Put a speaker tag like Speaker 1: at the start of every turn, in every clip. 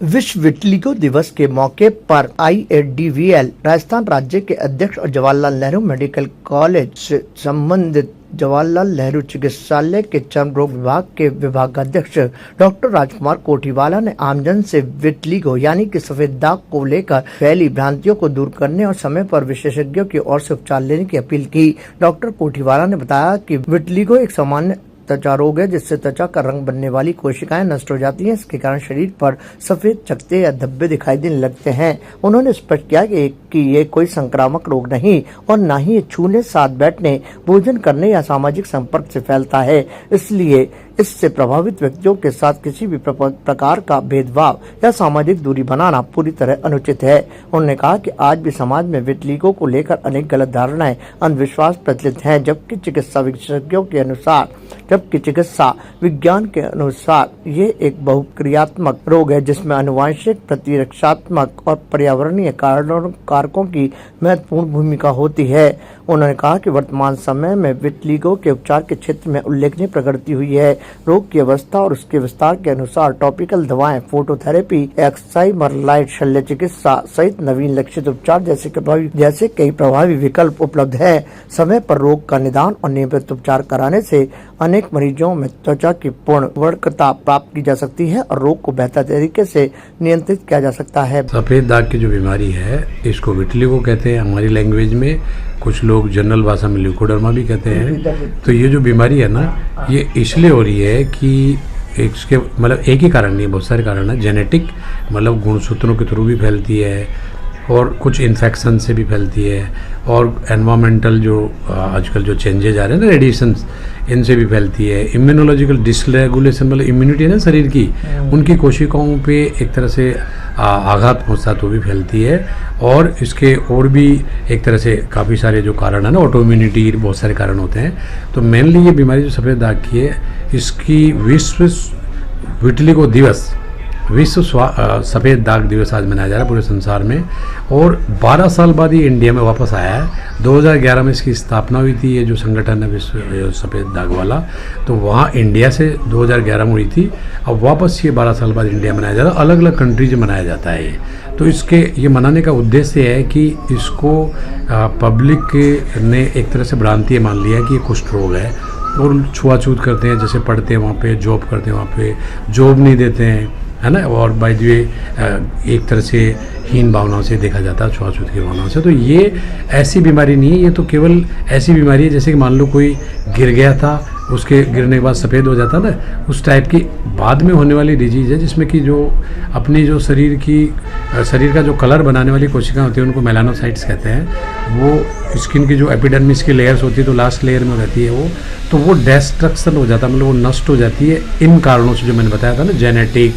Speaker 1: विश्व विटिलिगो दिवस के मौके पर IADVL राजस्थान राज्य के अध्यक्ष और जवाहरलाल नेहरू मेडिकल कॉलेज से संबंधित जवाहरलाल नेहरू चिकित्सालय के चर्म रोग विभाग के विभागाध्यक्ष डॉक्टर राजकुमार कोठीवाला ने आमजन से विटिलिगो यानी कि सफेद दाग को लेकर फैली भ्रांतियों को दूर करने और समय पर विशेषज्ञों की ओर से उपचार लेने की अपील की। डॉक्टर कोठीवाला ने बताया कि विटिलिगो एक सामान्य त्वचा रोग है जिससे त्वचा का रंग बनने वाली कोशिकाएं नष्ट हो जाती हैं। इसके कारण शरीर पर सफेद चकत्ते या धब्बे दिखाई देने लगते हैं। उन्होंने स्पष्ट किया कि ये कोई संक्रामक रोग नहीं और न ही ये छूने, साथ बैठने, भोजन करने या सामाजिक संपर्क से फैलता है। इसलिए इससे प्रभावित व्यक्तियों के साथ किसी भी प्रकार का भेदभाव या सामाजिक दूरी बनाना पूरी तरह अनुचित है। उन्होंने कहा कि आज भी समाज में विटिलिगो को लेकर अनेक गलत धारणाएं, अंधविश्वास प्रचलित हैं, जबकि चिकित्सा विज्ञान के अनुसार ये एक बहुक्रियात्मक रोग है जिसमें आनुवंशिक, प्रतिरक्षात्मक और पर्यावरणीय कारकों की महत्वपूर्ण भूमिका होती है। उन्होंने कहा कि वर्तमान समय में विटिलिगो के उपचार के क्षेत्र में उल्लेखनीय प्रगति हुई है। रोग की अवस्था और उसके विस्तार के अनुसार टॉपिकल दवाएं, फोटोथेरेपी, एक्साइमरलाइट, शल्य चिकित्सा सहित नवीन लक्षित उपचार जैसे कई प्रभावी विकल्प उपलब्ध है। समय पर रोग का निदान और नियमित उपचार कराने से अनेक मरीजों में त्वचा की पूर्ण वर्णता प्राप्त की जा सकती है और रोग को बेहतर तरीके से नियंत्रित किया जा सकता है।
Speaker 2: सफेद दाग की जो बीमारी है इसको विटिलिगो कहते हैं हमारी लैंग्वेज में, कुछ लोग जनरल भाषा में ल्यूकोडर्मा भी कहते हैं। तो ये जो बीमारी है ना, ये इसलिए हो रही है कि इसके मतलब एक ही कारण नहीं है, बहुत सारे कारण है। जेनेटिक मतलब गुणसूत्रों के थ्रू भी फैलती है और कुछ इन्फेक्शन से भी फैलती है और एनवायरमेंटल जो आजकल जो चेंजेज आ रहे हैं ना, रेडिएशंस, इनसे भी फैलती है। इम्यूनोलॉजिकल डिसरेगुलेशन मतलब इम्यूनिटी है ना शरीर की, उनकी कोशिकाओं पे एक तरह से आघात पहुंचता तो भी फैलती है। और इसके और भी एक तरह से काफ़ी सारे जो कारण है ना, ऑटो इम्यूनिटी, बहुत सारे कारण होते हैं। तो मेनली ये बीमारी जो सफ़ेद दाग की है, इसकी विश्व विटिलिगो दिवस, विश्व सफ़ेद दाग दिवस आज मनाया जा रहा है पूरे संसार में। और 12 साल बाद ये इंडिया में वापस आया है। 2011 में इसकी स्थापना हुई थी, ये जो संगठन है विश्व सफ़ेद दाग वाला, तो वहाँ इंडिया से 2011 में हुई थी। अब वापस ये 12 साल बाद इंडिया मनाया जा रहा है। अलग अलग कंट्रीज में मनाया जाता है ये। तो इसके ये मनाने का उद्देश्य है कि इसको पब्लिक ने एक तरह से भ्रांति मान लिया कि ये कुष्ठ रोग है और छुआछूत करते हैं, जैसे पढ़ते हैं वहाँ पे, जॉब करते हैं वहाँ पे, जॉब नहीं देते हैं, है ना। और बाय द वे एक तरह से हीन भावनाओं से देखा जाता है, छुआछूत की भावनाओं से। तो ये ऐसी बीमारी नहीं है, ये तो केवल ऐसी बीमारी है जैसे कि मान लो कोई गिर गया था, उसके गिरने के बाद सफ़ेद हो जाता ना, उस टाइप की बाद में होने वाली डिजीज़ है जिसमें कि जो अपनी जो शरीर का जो कलर बनाने वाली कोशिकाएं होती हैं उनको मेलानोसाइट्स कहते हैं। वो स्किन की जो एपिडर्मिस की लेयर्स होती है तो लास्ट लेयर में रहती है वो, तो वो डिस्ट्रक्शन हो जाता है, मतलब वो नष्ट हो जाती है इन कारणों से जो मैंने बताया था ना, genetic,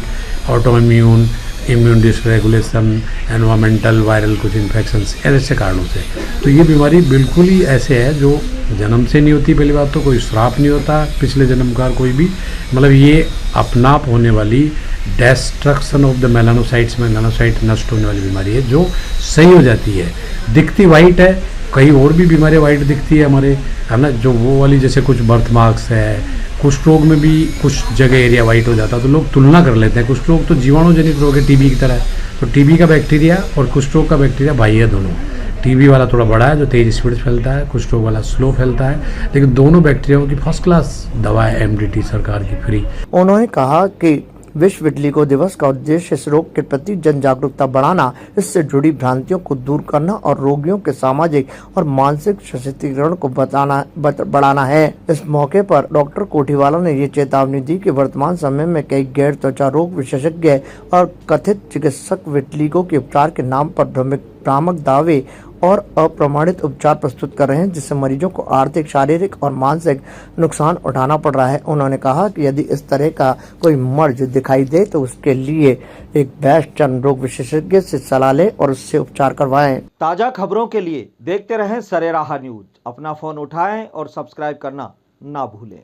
Speaker 2: auto immune dysregulation, environmental, viral कुछ इन्फेक्शंस, ऐसे कारणों से। तो ये बीमारी बिल्कुल ही ऐसे है जो जन्म से नहीं होती। पहली बात तो कोई श्राप नहीं होता पिछले जन्म का कोई भी, मतलब ये अपना आप होने वाली destruction of the melanocytes, melanocyte नष्ट होने वाली बीमारी है जो सही हो जाती है। दिखती वाइट है, कई और भी बीमारियाँ वाइट दिखती है हमारे, है ना, जो वो वाली जैसे कुछ बर्थ मार्क्स है। कुष्ठ रोग में भी कुछ जगह एरिया वाइट हो जाता है, तो लोग तुलना कर लेते हैं। कुष्ठ रोग तो जीवाणुजनित रोग है, टीबी की तरह। तो टीबी का बैक्टीरिया और कुष्ठ रोग का बैक्टीरिया भाई है दोनों। टीबी वाला थोड़ा बड़ा है जो तेज स्पीड से फैलता है, कुष्ठ रोग वाला स्लो फैलता है, लेकिन दोनों बैक्टीरियाओं की फर्स्ट क्लास दवा है MDT सरकार की फ्री।
Speaker 1: उन्होंने कहा कि विश्व विटिलिगो दिवस का उद्देश्य इस रोग के प्रति जन जागरूकता बढ़ाना, इससे जुड़ी भ्रांतियों को दूर करना और रोगियों के सामाजिक और मानसिक सशक्तिकरण को बढ़ाना है। इस मौके पर डॉक्टर कोठीवाला ने ये चेतावनी दी कि वर्तमान समय में कई गैर त्वचा रोग विशेषज्ञ और कथित चिकित्सक विटिलिगो के उपचार के नाम पर भ्रामक दावे और अप्रमाणित उपचार प्रस्तुत कर रहे हैं, जिससे मरीजों को आर्थिक, शारीरिक और मानसिक नुकसान उठाना पड़ रहा है। उन्होंने कहा कि यदि इस तरह का कोई मर्ज दिखाई दे तो उसके लिए एक बेस्ट चर्म रोग विशेषज्ञ से सलाह लें और उससे उपचार करवाएं।
Speaker 3: ताज़ा खबरों के लिए देखते रहें सरेराह न्यूज। अपना फोन उठाएं और सब्सक्राइब करना ना भूलें।